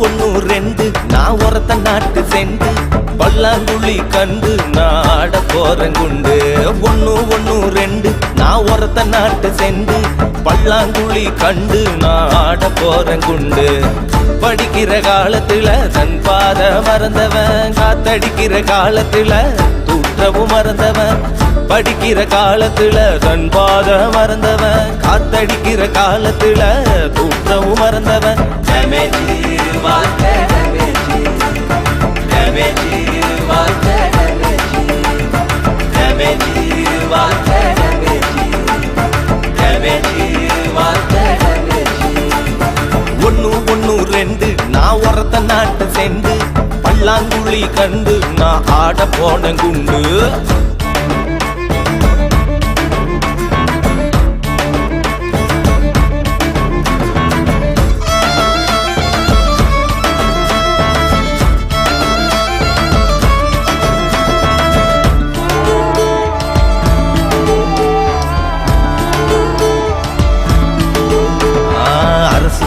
ஒண்ணு ரெண்டு நான் ஒருத்த நாட்டு சென்று பல்லாங்குழி கண்டு நாட போறங்குண்டு. ஒண்ணு ரெண்டு நான் ஒருத்த நாட்டு சென்று பல்லாங்குழி கண்டு நாட போறங்குண்டு. படிக்கிற காலத்துல தன் பாத மறந்தவன், காத்தடிக்கிற காலத்துல தூற்றவும் மறந்தவன். படிக்கிற காலத்துல தன் பாத மறந்தவன், காத்தடிக்கிற காலத்துல தூற்றவும் மறந்தவன். ஒண்ணு ரெண்டு நான் ஒருத்த நாட்டு சென்று பல்லாங்குழி கண்டு நான் ஆட போன குண்டு.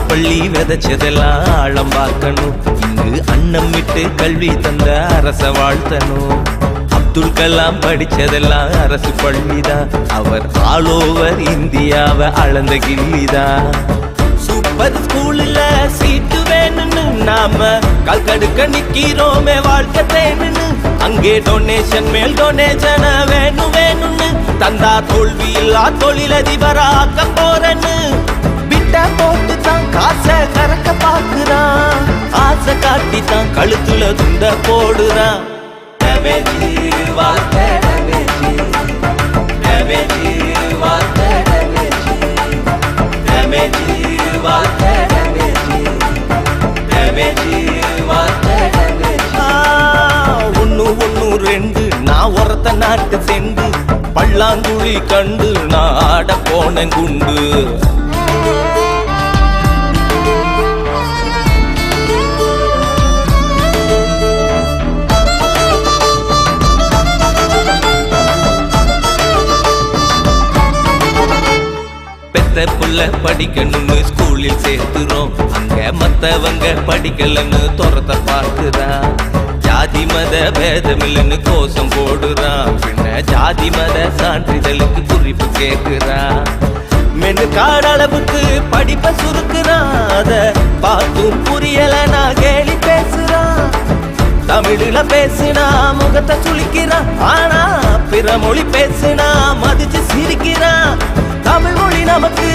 பள்ளி விதைச்சதெல்லாம் ஆழம் பார்க்கணும், இங்கு அன்னம் விட்டு கல்வி தந்த அரச வாழ்த்தணும். அப்துல் கலாம் படிச்சதெல்லாம் அரசு பள்ளிதான், அவர் ஆல் ஓவர் இந்தியாவை அளந்த கில்லிதான். சூப்பர் ஸ்கூல்ல சீட்டு வேணும்னு நாம கால் கடுக்க நிக்கிறோமே வாழ்க்கை தேனுன்னு. அங்கே டொனேஷன் மேல் டொனேஷன் வேணும்னு தந்தா தோல்வி இல்லா தொழிலதிபராக்க போறேன்னு. போட்டு தான் காசை கறக்க பாக்குறான், ஆசை காட்டி தான் கழுத்துல துண்ட போடுறான். ஒண்ணு ரெண்டு நான் ஒருத்த நாட்டு சென்று பல்லாங்குழி கண்டு நான் ஆட போன குண்டு. பெத்த புள்ள படிக்கணும்னு ஸ்கூலில் சேர்த்துறோம், அங்க மத்தவங்க படிக்கலன்னு துரத்த பார்க்குறான். ஜாதி மத பேதமில்லைன்னு கோஷம் போடுறான், பின்ன ஜாதி மத சான்றிதழுக்கு குறிப்பு கேட்கிறான். மெனு காடளவுக்கு படிப்ப சுருக்குறான், அத பார்த்தும் புரியல நான் கேலி பேசுறான். தமிழ்ல பேசுனா முகத்தை சுளிக்கிறான், ஆனா பிற மொழி பேசுனா மதிச்சு சிரிக்கிறான். தமிழ் மொழி நமக்கு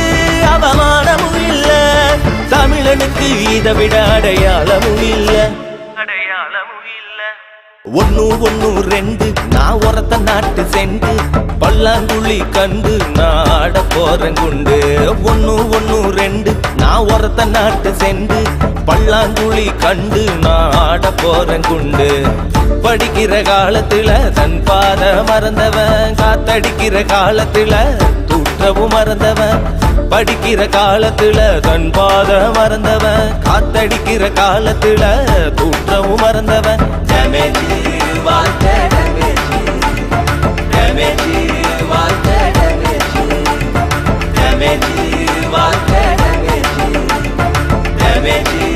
அவமானமும் இல்ல, தமிழனுக்கு இதை விட அடையாளமும் இல்ல. ஒண்ணு ரெண்டு நான் ஒருத்த நாட்டு சென்று பல்லாங்குழி கண்டு நாட போறங்குண்டு. ஒண்ணு ரெண்டு நான் ஒருத்த நாட்டு சென்று பல்லாங்குழி கண்டு நாட போறங்குண்டு. படிக்கிற காலத்துல தன் பாத மறந்தவன், காத்தடிக்கிற காலத்துல தூற்றவும் மறந்தவன். படிக்கிற காலத்துல தன் பாத மறந்தவன், காத்தடிக்கிற காலத்துல தூற்றவும் மறந்தவன். Damage.